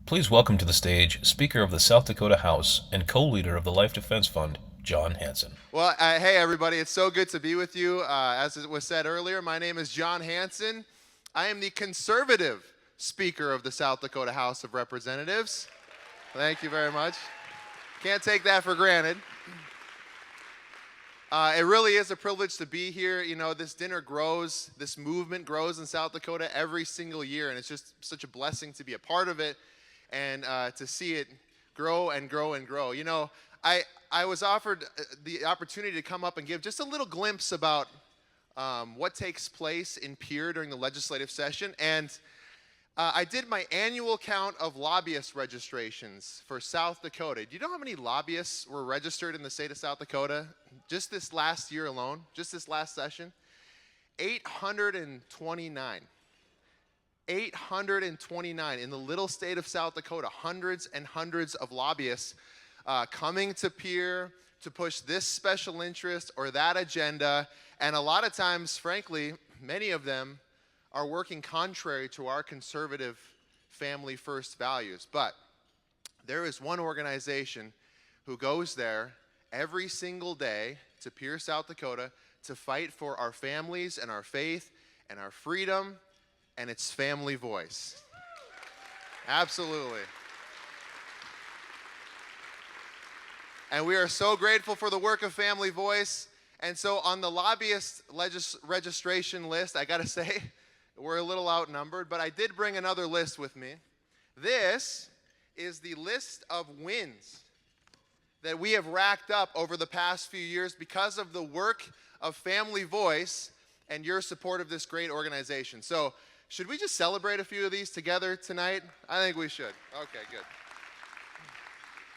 Please welcome to the stage Speaker of the South Dakota House and co-leader of the Life Defense Fund, Jon Hansen. Well, hey everybody, it's so good to be with you. As it was said earlier, my name is Jon Hansen. I am the conservative Speaker of the South Dakota House of Representatives. Thank you very much. Can't take that for granted. It really is a privilege to be here. You know, this dinner grows, this movement grows in South Dakota every single year, and it's just such a blessing to be a part of it and to see it grow and grow and grow. You know, I was offered the opportunity to come up and give just a little glimpse about what takes place in Pierre during the legislative session, and I did my annual count of lobbyist registrations for South Dakota. Do you know how many lobbyists were registered in the state of South Dakota just this last year alone, just this last session? 829. 829 in the little state of South Dakota. Hundreds and hundreds of lobbyists coming to Pierre to push this special interest or that agenda. And a lot of times, frankly, many of them are working contrary to our conservative family first values. But there is one organization who goes there every single day to Pierre, South Dakota, to fight for our families and our faith and our freedom, and it's Family Voice. Absolutely. And we are so grateful for the work of Family Voice. And so on the lobbyist registration list, I got to say, we're a little outnumbered, but I did bring another list with me. This is the list of wins that we have racked up over the past few years because of the work of Family Voice and your support of this great organization. So should we just celebrate a few of these together tonight? I think we should. Okay, good.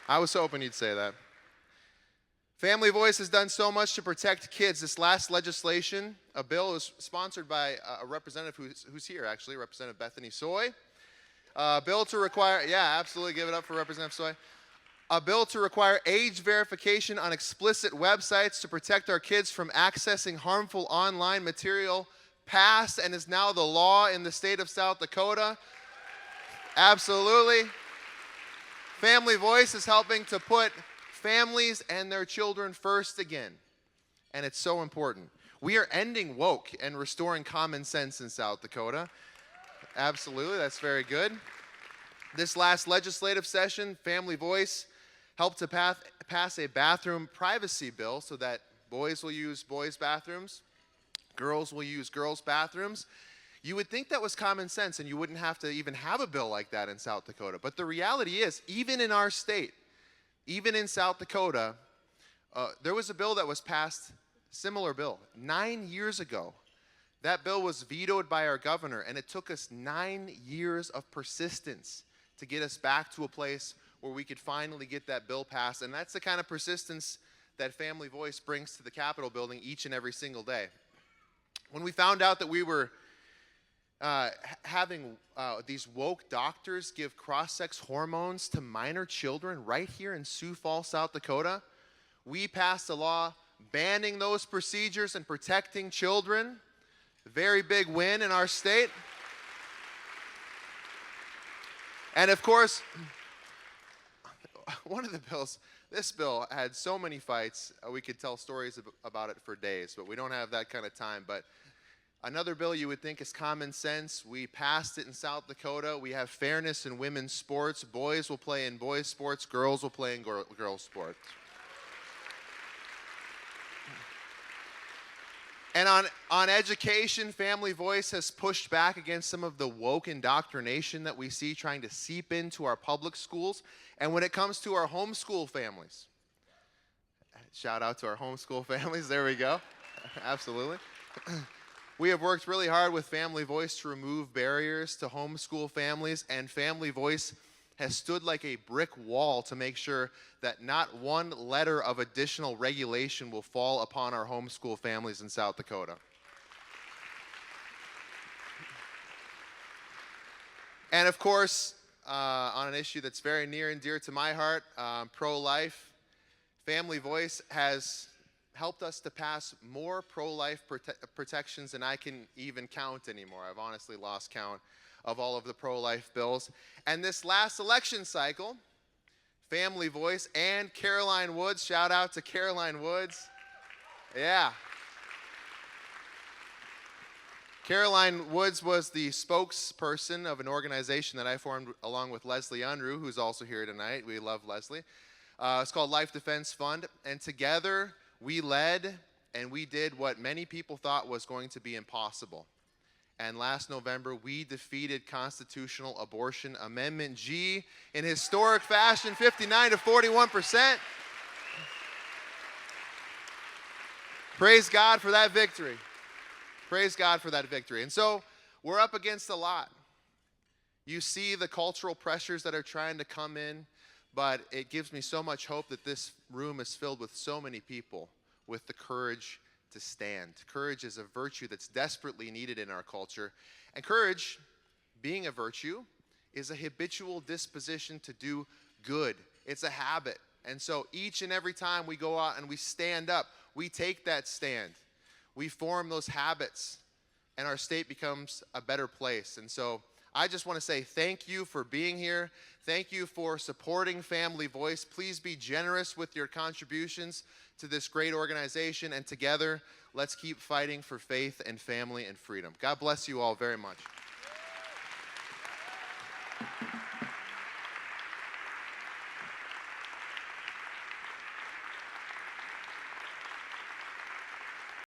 I was hoping you'd say that. Family Voice has done so much to protect kids. This last legislation, a bill was sponsored by a representative who's here, actually, Representative Bethany Soy. A bill to require, yeah, absolutely, give it up for Representative Soy. A bill to require age verification on explicit websites to protect our kids from accessing harmful online material passed and is now the law in the state of South Dakota. Absolutely. Family Voice is helping to put families and their children first again, and it's so important. We are ending woke and restoring common sense in South Dakota. Absolutely, that's very good. This last legislative session, Family Voice helped to pass a bathroom privacy bill so that boys will use boys' bathrooms, girls will use girls' bathrooms. You would think that was common sense and you wouldn't have to even have a bill like that in South Dakota. But the reality is, even in our state, even in South Dakota, there was a bill that was passed, similar bill, 9 years ago. That bill was vetoed by our governor, and it took us 9 years of persistence to get us back to a place where we could finally get that bill passed. And that's the kind of persistence that Family Voice brings to the Capitol building each and every single day. When we found out that we were having these woke doctors give cross-sex hormones to minor children right here in Sioux Falls, South Dakota, we passed a law banning those procedures and protecting children. A very big win in our state. And of course, one of the bills, this bill had so many fights, we could tell stories about it for days, but we don't have that kind of time. But another bill you would think is common sense. We passed it in South Dakota. We have fairness in women's sports. Boys will play in boys' sports. Girls will play in girls' sports. And on education, Family Voice has pushed back against some of the woke indoctrination that we see trying to seep into our public schools. And when it comes to our homeschool families, shout out to our homeschool families. There we go. Absolutely. We have worked really hard with Family Voice to remove barriers to homeschool families, and Family Voice has stood like a brick wall to make sure that not one letter of additional regulation will fall upon our homeschool families in South Dakota. And of course, on an issue that's very near and dear to my heart, pro-life, Family Voice has helped us to pass more pro-life protections than I can even count anymore. I've honestly lost count of all of the pro-life bills. And this last election cycle, Family Voice and Caroline Woods, shout out to Caroline Woods. Yeah. Caroline Woods was the spokesperson of an organization that I formed along with Leslie Unruh, who's also here tonight. We love Leslie. It's called Life Defense Fund, and together we led and we did what many people thought was going to be impossible. And last November, we defeated Constitutional Abortion Amendment G in historic fashion, 59 to 41%. Praise God for that victory. Praise God for that victory. And so we're up against a lot. You see the cultural pressures that are trying to come in, but it gives me so much hope that this room is filled with so many people with the courage to stand. Courage is a virtue that's desperately needed in our culture. And courage, being a virtue, is a habitual disposition to do good. It's a habit. And so each and every time we go out and we stand up, we take that stand. We form those habits, and our state becomes a better place. And so I just want to say thank you for being here. Thank you for supporting Family Voice. Please be generous with your contributions to this great organization, and together, let's keep fighting for faith and family and freedom. God bless you all very much.